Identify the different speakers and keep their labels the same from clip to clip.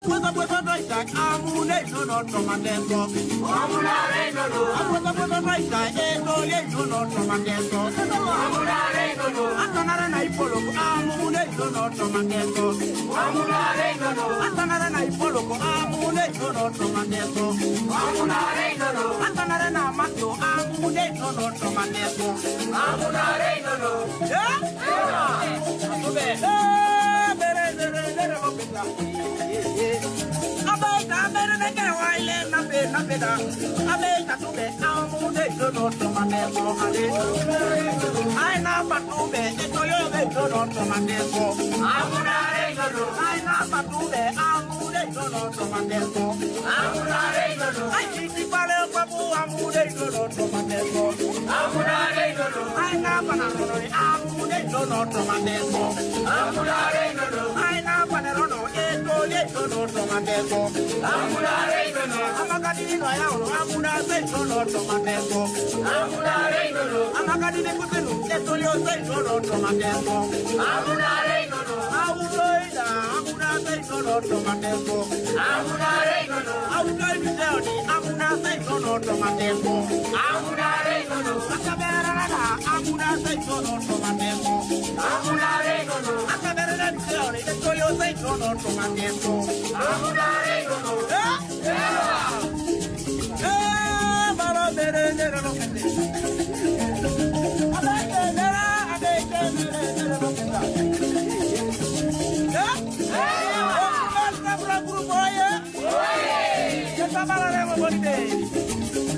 Speaker 1: Puta raita, amune no tomandeso. Amune no. Puta raita, ye no tomandeso. Amune no. Atanara na ipolo, amune no tomandeso. Amune no. Atanara na ipolo, amune no tomandeso. Amune no. Atanara na mato, amune no tomandeso. Amune no.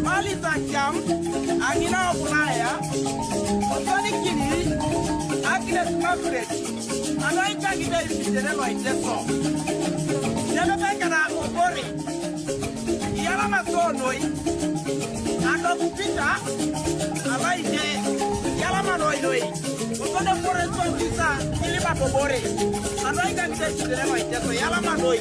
Speaker 1: Malisa jam, Agina Bulaya, Otoni Kini, Agnes Margaret, and I can't get it in the right level. Yanabekana Obori, Yalamasonoi, and Peter, Abaije, Yalamanoi, Otona Forest of Lisa, Iliba Obori, and I can't get it in the right level. Yalamanoi,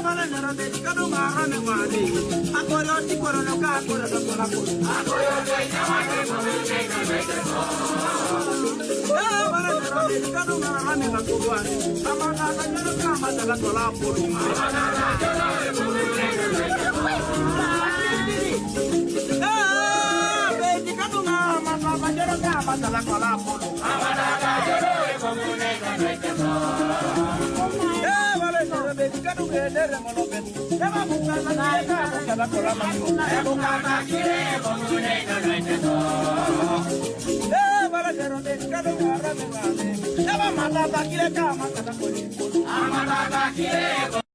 Speaker 1: vale nero de kanu mara ne mani. Akoro ti koro no ka koro no koro koro. Akoro te nyamane mami ne na meteko. Vale nero de kanu mara ne na kuwani. Amana na nero ka mata la kola puru. Amana na nero de mami ne na meteko. Beti kanu mama mama nero ka mata la kola puru. Amana na nero de mami ne na meteko. Kanu nere mono beti, ema mukana na eka mukana kola mami, mukana kire mukune na naito. Bala nero beti kanu mara me mame, ema mata kire kama kata koli. Amata kire.